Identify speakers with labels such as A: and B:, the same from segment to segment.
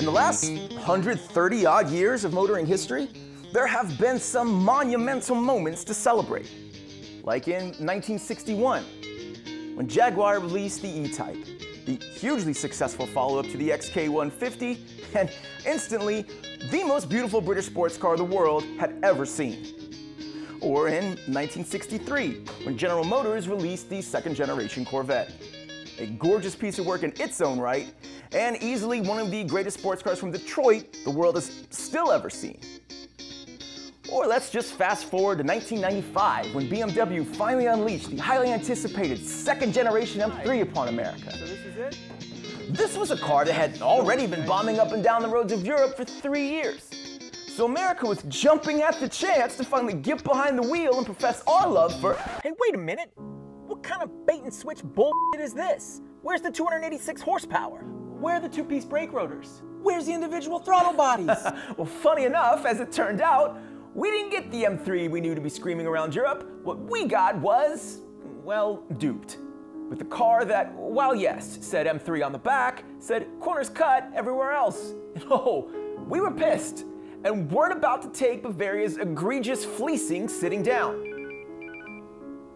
A: In the last 130-odd years of motoring history, there have been some monumental moments to celebrate. Like in 1961, when Jaguar released the E-Type, the hugely successful follow-up to the XK150, and instantly the most beautiful British sports car the world had ever seen. Or in 1963, when General Motors released the second-generation Corvette. A gorgeous piece of work in its own right, and easily one of the greatest sports cars from Detroit the world has still ever seen. Or let's just fast forward to 1995, when BMW finally unleashed the highly anticipated second-generation M3 upon America.
B: So this is it?
A: This was a car that had already been bombing up and down the roads of Europe for 3 years. So America was jumping at the chance to finally get behind the wheel and profess our love for...
B: Hey, wait a minute. What kind of bait and switch bullshit is this? Where's the 286 horsepower? Where are the two-piece brake rotors? Where's the individual throttle bodies?
A: Well, funny enough, as it turned out, we didn't get the M3 we knew to be screaming around Europe. What we got was, well, duped. With a car that, while yes, said M3 on the back, said corners cut everywhere else. Oh, we were pissed and weren't about to take Bavaria's egregious fleecing sitting down.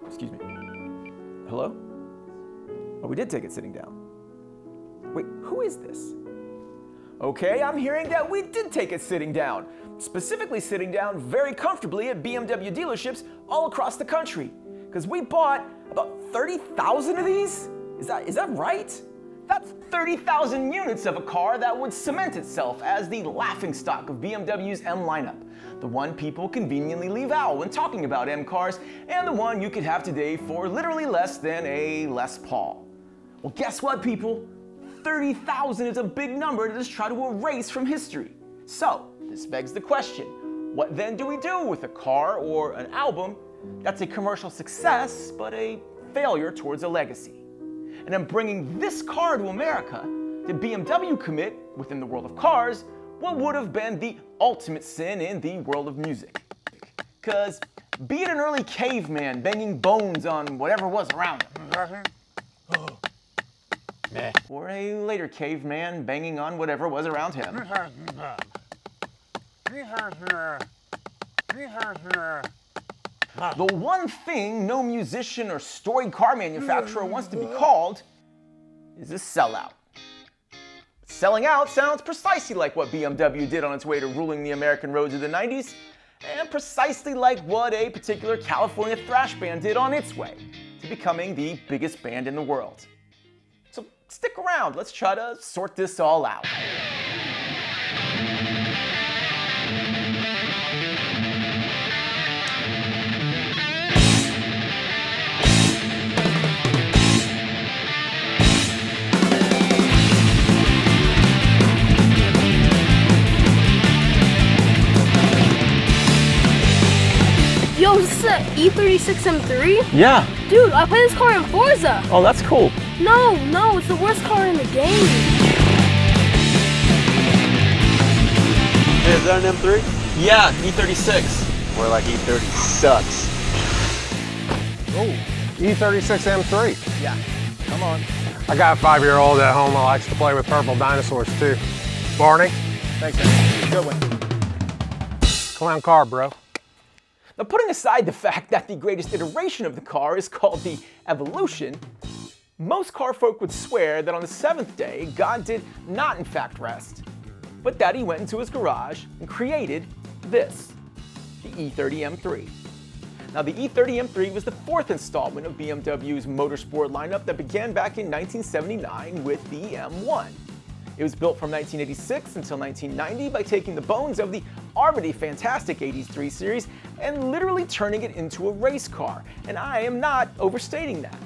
A: Excuse me. Hello? Oh, we did take it sitting down. Wait, who is this? Okay, I'm hearing that we did take it sitting down. Specifically sitting down very comfortably at BMW dealerships all across the country. Because we bought about 30,000 of these? Is that right? That's 30,000 units of a car that would cement itself as the laughingstock of BMW's M lineup. The one people conveniently leave out when talking about M cars, and the one you could have today for literally less than a Les Paul. Well, guess what, people? 30,000 is a big number to just try to erase from history. So, this begs the question, what then do we do with a car or an album that's a commercial success, but a failure towards a legacy? And in bringing this car to America, did BMW commit, within the world of cars, what would have been the ultimate sin in the world of music? Because be it an early caveman banging bones on whatever was around him, or a later caveman banging on whatever was around him, the one thing no musician or storied car manufacturer wants to be called is a sellout. Selling out sounds precisely like what BMW did on its way to ruling the American roads of the 90s, and precisely like what a particular California thrash band did on its way to becoming the biggest band in the world. So stick around, let's try to sort this all out.
C: Yo, is this the E36 M3?
A: Yeah.
C: Dude, I play this car in Forza.
A: Oh, that's cool.
C: No, it's the worst car in the game.
D: Hey, is that an M3?
A: Yeah, E36.
D: More like E30 sucks.
E: Oh, E36 M3.
A: Yeah, come on.
E: I got a 5-year-old at home that likes to play with purple dinosaurs too. Barney,
A: Thanks, man. Good one.
E: clown car, bro.
A: Now, putting aside the fact that the greatest iteration of the car is called the Evolution, most car folk would swear that on the 7th day, God did not in fact rest, but that he went into his garage and created this, the E30 M3. Now, the E30 M3 was the 4th installment of BMW's motorsport lineup that began back in 1979 with the M1. It was built from 1986 until 1990 by taking the bones of the already fantastic 80s 3 Series and literally turning it into a race car, and I am not overstating that.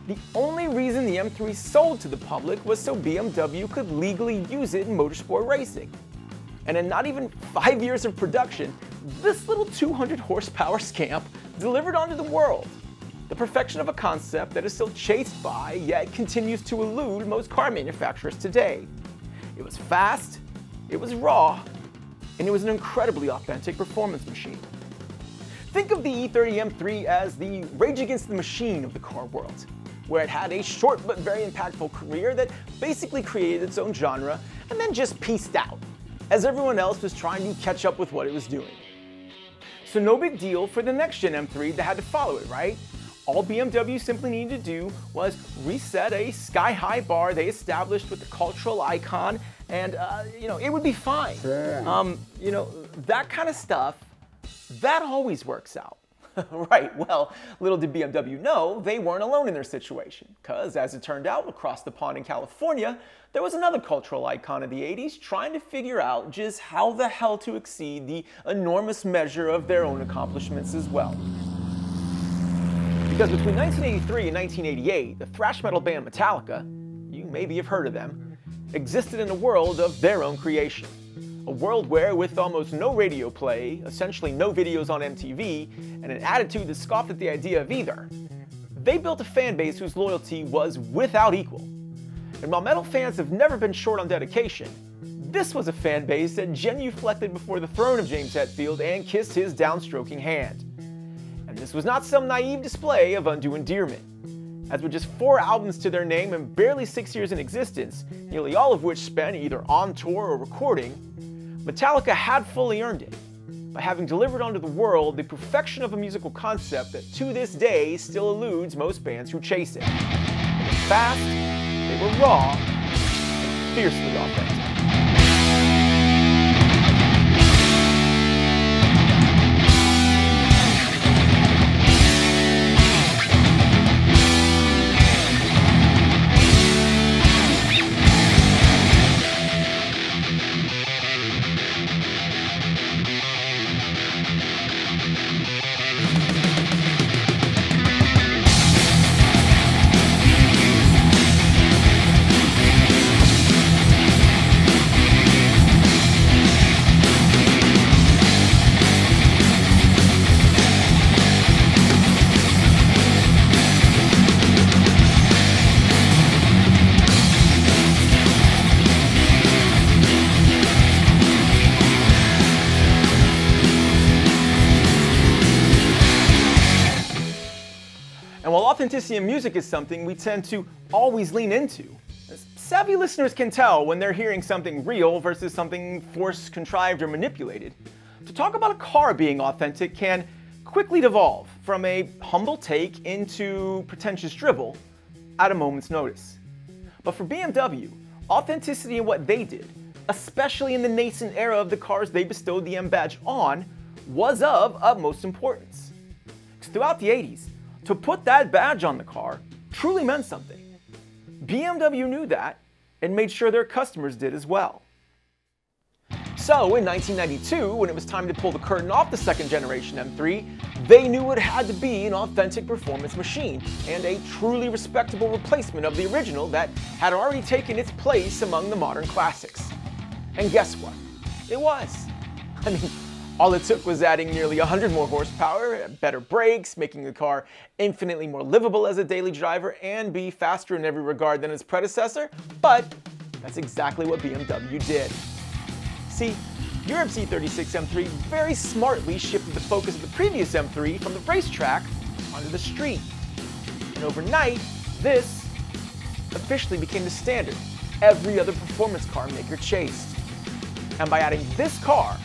A: The only reason the M3 sold to the public was so BMW could legally use it in motorsport racing. And in not even 5 years of production, this little 200 horsepower scamp delivered onto the world the perfection of a concept that is still chased by, yet continues to elude most car manufacturers today. It was fast, it was raw, and it was an incredibly authentic performance machine. Think of the E30 M3 as the Rage Against the Machine of the car world. where it had a short but very impactful career that basically created its own genre and then just peaced out, as everyone else was trying to catch up with what it was doing. So no big deal for the next gen M3 that had to follow it, right? All BMW simply needed to do was reset a sky-high bar they established with the cultural icon, and it would be fine. That kind of stuff, that always works out. Right, well, little did BMW know they weren't alone in their situation, because as it turned out, across the pond in California, there was another cultural icon of the 80s trying to figure out just how the hell to exceed the enormous measure of their own accomplishments as well. Because between 1983 and 1988, the thrash metal band Metallica, you maybe have heard of them, existed in a world of their own creation. A world where, with almost no radio play, essentially no videos on MTV, and an attitude that scoffed at the idea of either, they built a fan base whose loyalty was without equal. And while metal fans have never been short on dedication, this was a fan base that genuflected before the throne of James Hetfield and kissed his downstroking hand. And this was not some naive display of undue endearment, as with just 4 albums to their name and barely 6 years in existence, nearly all of which spent either on tour or recording, Metallica had fully earned it, by having delivered onto the world the perfection of a musical concept that to this day still eludes most bands who chase it. They were fast, they were raw, and fiercely authentic. And while authenticity in music is something we tend to always lean into, savvy listeners can tell when they're hearing something real versus something forced, contrived, or manipulated. To talk about a car being authentic can quickly devolve from a humble take into pretentious drivel at a moment's notice. But for BMW, authenticity in what they did, especially in the nascent era of the cars they bestowed the M badge on, was of utmost importance. Because throughout the 80s, to put that badge on the car truly meant something. BMW knew that and made sure their customers did as well. So in 1992, when it was time to pull the curtain off the second generation M3, they knew it had to be an authentic performance machine and a truly respectable replacement of the original that had already taken its place among the modern classics. And guess what? It was. I mean, all it took was adding nearly 100 more horsepower, better brakes, making the car infinitely more livable as a daily driver, and be faster in every regard than its predecessor, but that's exactly what BMW did. See, Europe's E36 M3 very smartly shifted the focus of the previous M3 from the racetrack onto the street. And overnight, this officially became the standard every other performance car maker chased. And by adding this car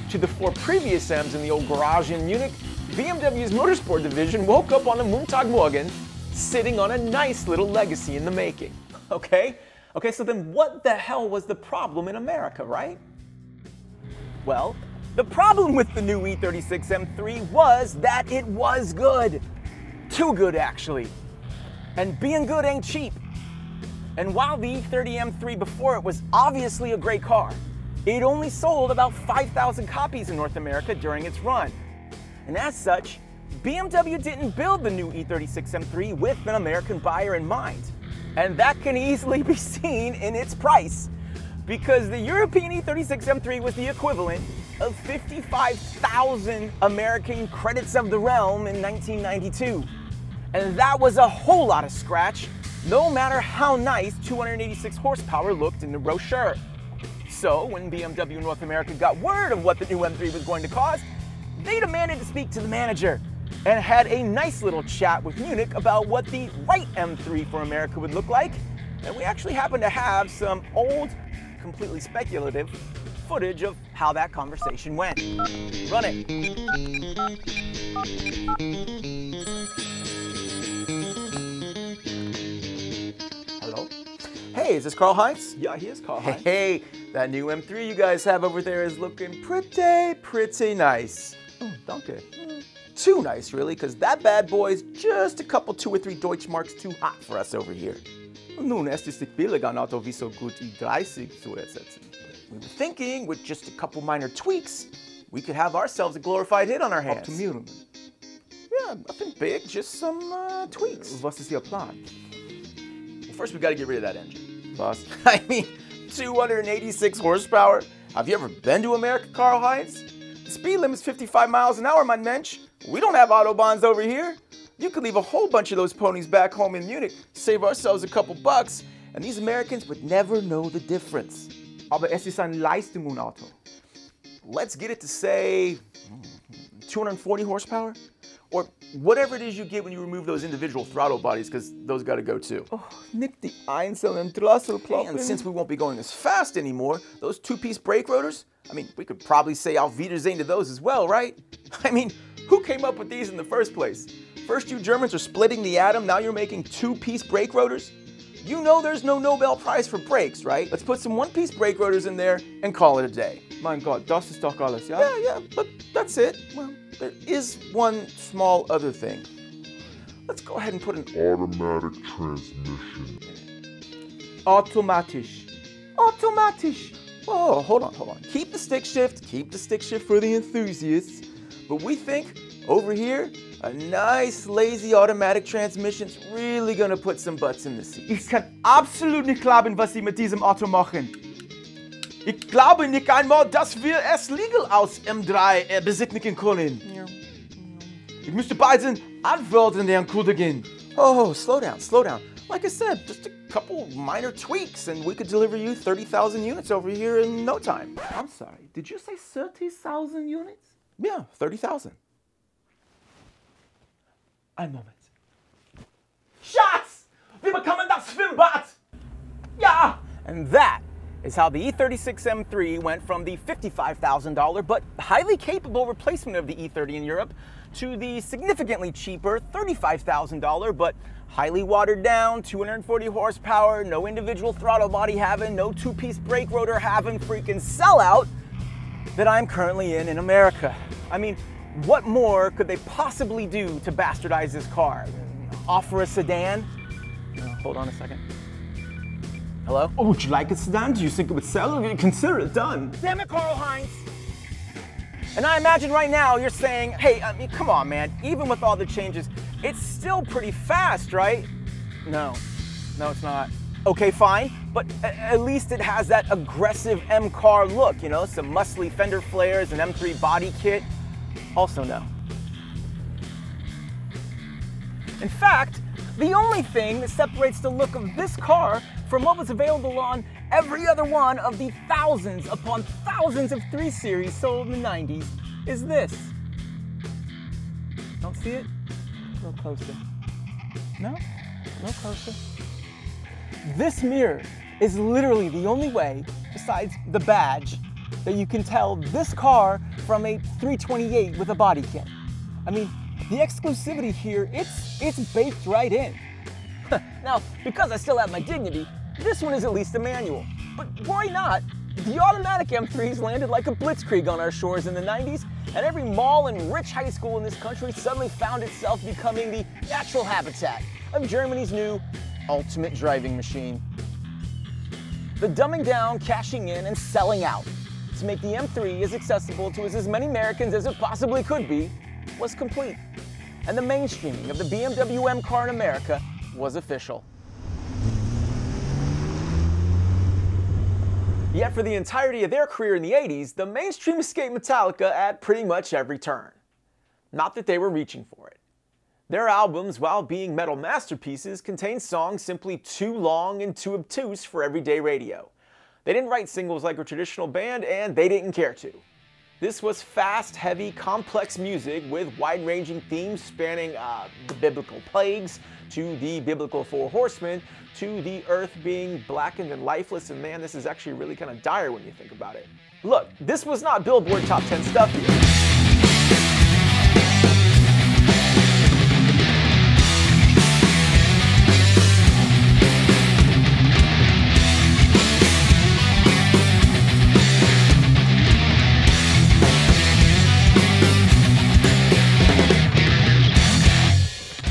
A: to the 4 previous M's in the old garage in Munich, BMW's motorsport division woke up on a Montagmorgen sitting on a nice little legacy in the making. Okay, so then what the hell was the problem in America, right? Well, the problem with the new E36 M3 was that it was good. Too good, actually. And being good ain't cheap. And while the E30 M3 before it was obviously a great car, it only sold about 5,000 copies in North America during its run. And as such, BMW didn't build the new E36 M3 with an American buyer in mind. And that can easily be seen in its price, because the European E36 M3 was the equivalent of 55,000 American credits of the realm in 1992. And that was a whole lot of scratch, no matter how nice 286 horsepower looked in the brochure. So, when BMW North America got word of what the new M3 was going to cost, they demanded to speak to the manager.
B: and had a nice little chat with Munich about what the right M3 for America would look like. And we actually happen to have some old, completely speculative footage of how that conversation went. Run it. Hello? Hey, is this Karl Heinz?
A: Yeah, he is Karl Heinz.
B: Hey, that new M3 you guys have over there is looking pretty nice.
A: Danke.
B: Too nice, really, because that bad boy's just a couple 2 or 3 Deutschmarks too hot for us over here.
A: Nun, es ist nicht billig, ein Auto wie so gut E36 zu ersetzen.
B: We were thinking, with just a couple minor tweaks, we could have ourselves a glorified hit on our hands.
A: Optimierungen.
B: Yeah, nothing big, just some tweaks.
A: Was ist Ihr Plan?
B: Well, first we gotta get rid of that engine.
A: Was?
B: I mean, 286 horsepower. Have you ever been to America, Karl Heinz? The speed limit's 55 miles an hour, my mensch. We don't have autobahns over here. You could leave a whole bunch of those ponies back home in Munich, save ourselves a couple bucks, and these Americans would never know the difference.
A: Aber es ist ein Leistungsauto.
B: Let's get it to, say, 240 horsepower? Or whatever it is you get when you remove those individual throttle bodies, because those gotta go too.
A: Oh, nicht die einzelnen Drosselklappen.
B: And since we won't be going as fast anymore, those 2-piece brake rotors, I mean, we could probably say Auf Wiedersehen to those as well, right? I mean, who came up with these in the first place? First you Germans are splitting the atom, now you're making 2-piece brake rotors? You know there's no Nobel Prize for brakes, right? Let's put some 1-piece brake rotors in there and call it a day.
A: Mein Gott, das ist doch alles, ja?
B: Yeah, but that's it. Well, there is one small other thing. Let's go ahead and put an
F: automatic transmission.
A: Automatisch.
B: Automatisch. Oh, hold on. Keep the stick shift for the enthusiasts. But we think, over here, a nice, lazy automatic transmission's really gonna put some butts in the seats.
A: Ich kann absolut nicht glauben, was Sie mit diesem Auto machen. Ich glaube nicht einmal, dass wir es legal aus M3 besichtigen können. Ich müsste bei den Anwälten erkundigen.
B: Oh, slow down. Like I said, just a couple minor tweaks and we could deliver you 30,000 units over here in no time.
A: I'm sorry, did you say 30,000 units?
B: Yeah, 30,000.
A: Ein Moment. Schatz! Wir bekommen das Schwimmbad! Ja!
B: And that is how the E36 M3 went from the $55,000 but highly capable replacement of the E30 in Europe to the significantly cheaper $35,000 but highly watered down, 240 horsepower, no individual throttle body having, no 2-piece brake rotor having freaking sellout that I'm currently in America. I mean, what more could they possibly do to bastardize this car? Offer a sedan? Hold on a second. Hello?
A: Oh, would you like a sedan? Do you think it would sell? Consider it done.
B: Damn it, Karl Heinz! And I imagine right now you're saying, hey, I mean, come on, man. Even with all the changes, it's still pretty fast, right? No, it's not. Okay, fine, but at least it has that aggressive M-car look, you know, some muscly fender flares, an M3 body kit. Also no. In fact, the only thing that separates the look of this car from what was available on every other one of the thousands upon thousands of 3 Series sold in the 90s is this. Don't see it? A little closer. No? No closer. This mirror is literally the only way, besides the badge, that you can tell this car from a 328 with a body kit. I mean, the exclusivity here, it's baked right in. Now, because I still have my dignity, this one is at least a manual. But why not? The automatic M3s landed like a blitzkrieg on our shores in the 90s, and every mall and rich high school in this country suddenly found itself becoming the natural habitat of Germany's new ultimate driving machine. The dumbing down, cashing in, and selling out to make the M3 as accessible to as many Americans as it possibly could be was complete. And the mainstreaming of the BMW M car in America was official. Yet for the entirety of their career in the 80s, the mainstream escaped Metallica at pretty much every turn. Not that they were reaching for it. Their albums, while being metal masterpieces, contained songs simply too long and too obtuse for everyday radio. They didn't write singles like a traditional band, and they didn't care to.
A: This was fast, heavy, complex music with wide-ranging themes spanning the biblical plagues, to the biblical four horsemen, to the earth being blackened and lifeless, and man, this is actually really kind of dire when you think about it. Look, this was not Billboard Top 10 stuff here.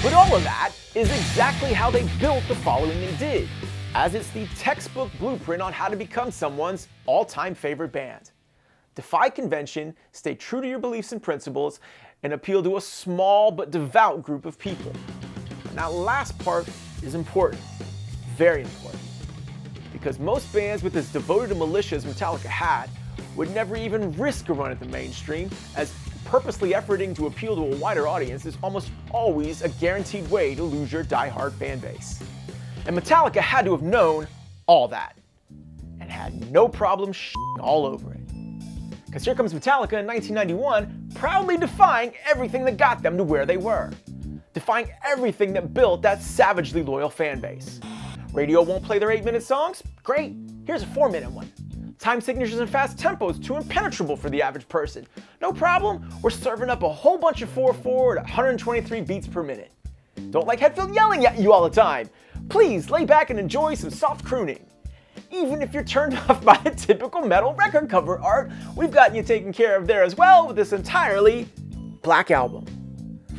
A: But all of that is exactly how they built the following they did, as it's the textbook blueprint on how to become someone's all-time favorite band. Defy convention, stay true to your beliefs and principles, and appeal to a small but devout group of people. And that last part is important, very important, because most bands with as devoted a militia as Metallica had would never even risk a run at the mainstream, as purposely efforting to appeal to a wider audience is almost always a guaranteed way to lose your die-hard fan base. And Metallica had to have known all that, and had no problem shitting all over it. Because here comes Metallica in 1991, proudly defying everything that got them to where they were. Defying everything that built that savagely loyal fan base. Radio won't play their 8-minute songs? Great, here's a 4-minute one. Time signatures and fast tempos too impenetrable for the average person. No problem, we're serving up a whole bunch of 4/4 at 123 beats per minute. Don't like Hetfield yelling at you all the time. Please lay back and enjoy some soft crooning. Even if you're turned off by the typical metal record cover art, we've got you taken care of there as well with this entirely black album.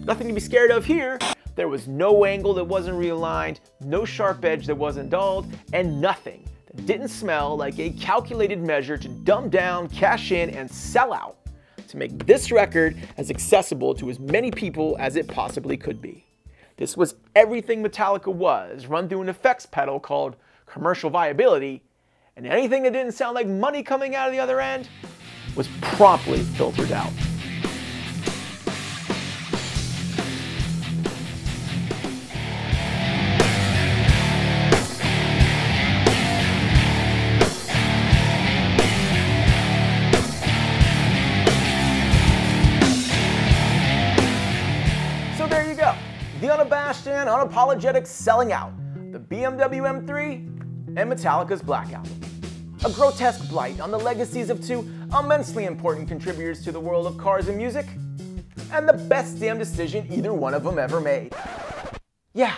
A: Nothing to be scared of here. There was no angle that wasn't realigned, no sharp edge that wasn't dulled, and nothing that didn't smell like a calculated measure to dumb down, cash in, and sell out to make this record as accessible to as many people as it possibly could be. This was everything Metallica was, run through an effects pedal called commercial viability, and anything that didn't sound like money coming out of the other end was promptly filtered out. So there you go, the unabashed and unapologetic selling out, the BMW M3 and Metallica's Black Album. A grotesque blight on the legacies of two immensely important contributors to the world of cars and music, and the best damn decision either one of them ever made. Yeah,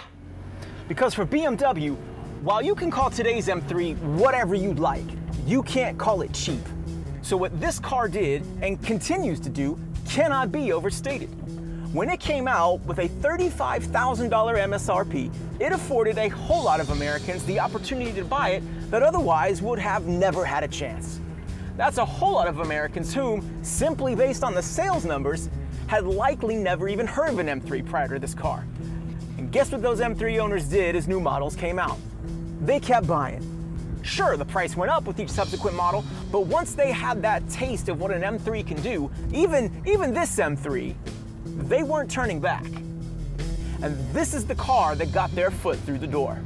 A: because for BMW, while you can call today's M3 whatever you'd like, you can't call it cheap. So what this car did, and continues to do, cannot be overstated. When it came out with a $35,000 MSRP, it afforded a whole lot of Americans the opportunity to buy it that otherwise would have never had a chance. That's a whole lot of Americans whom, simply based on the sales numbers, had likely never even heard of an M3 prior to this car. And guess what those M3 owners did as new models came out? They kept buying. Sure, the price went up with each subsequent model, but once they had that taste of what an M3 can do, even this M3, they weren't turning back. And this is the car that got their foot through the door.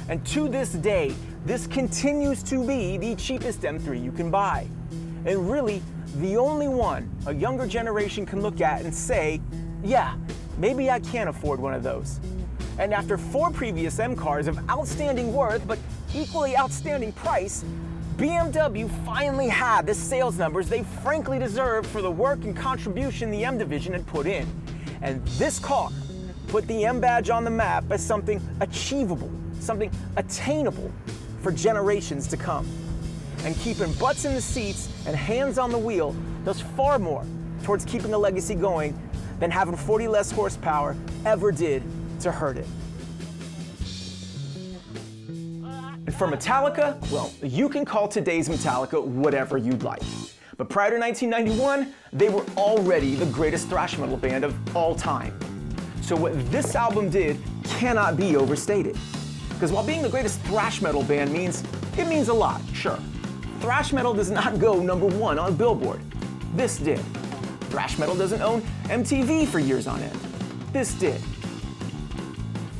A: And to this day, this continues to be the cheapest M3 you can buy. And really, the only one a younger generation can look at and say, yeah, maybe I can afford one of those. And after 4 previous M cars of outstanding worth, but equally outstanding price, BMW finally had the sales numbers they frankly deserved for the work and contribution the M division had put in. And this car put the M badge on the map as something achievable, something attainable for generations to come. And keeping butts in the seats and hands on the wheel does far more towards keeping a legacy going than having 40 less horsepower ever did to hurt it. And for Metallica, well, you can call today's Metallica whatever you'd like. But prior to 1991, they were already the greatest thrash metal band of all time. So what this album did cannot be overstated. Because while being the greatest thrash metal band means a lot, sure. Thrash metal does not go #1 on Billboard. This did. Thrash metal doesn't own MTV for years on end. This did.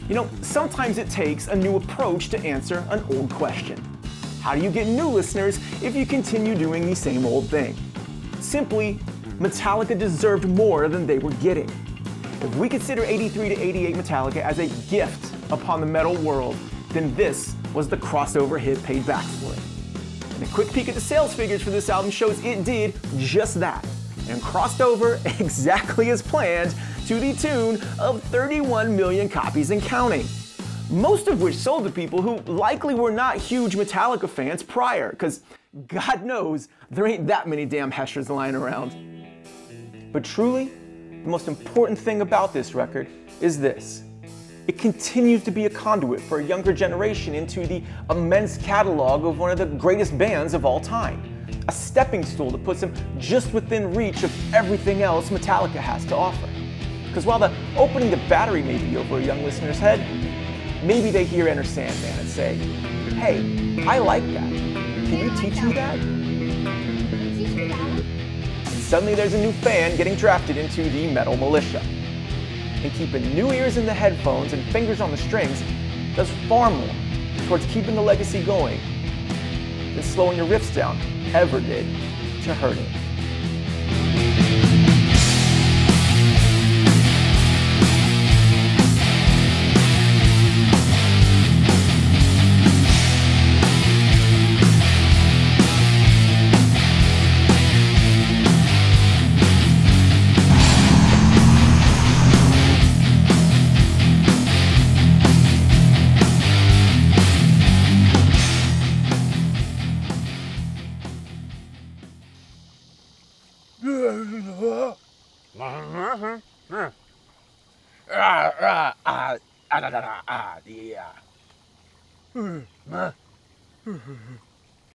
A: You know, sometimes it takes a new approach to answer an old question. How do you get new listeners if you continue doing the same old thing? Simply Metallica deserved more than they were getting. If we consider 83 to 88 Metallica as a gift upon the metal world, then this was the crossover hit paid back for it. And a quick peek at the sales figures for this album shows it did just that, and crossed over exactly as planned to the tune of 31 million copies and counting. Most of which sold to people who likely were not huge Metallica fans prior, because God knows there ain't that many damn Heschers lying around. But truly, the most important thing about this record is this. It continues to be a conduit for a younger generation into the immense catalog of one of the greatest bands of all time. A stepping stool that puts them just within reach of everything else Metallica has to offer. Because while the opening the battery may be over a young listener's head, maybe they hear Enter Sandman and say, hey, I like that. Can you teach me that? And suddenly there's a new fan getting drafted into the metal militia. And keeping new ears in the headphones and fingers on the strings does far more towards keeping the legacy going than slowing your riffs down ever did to hurting.
E: Yeah.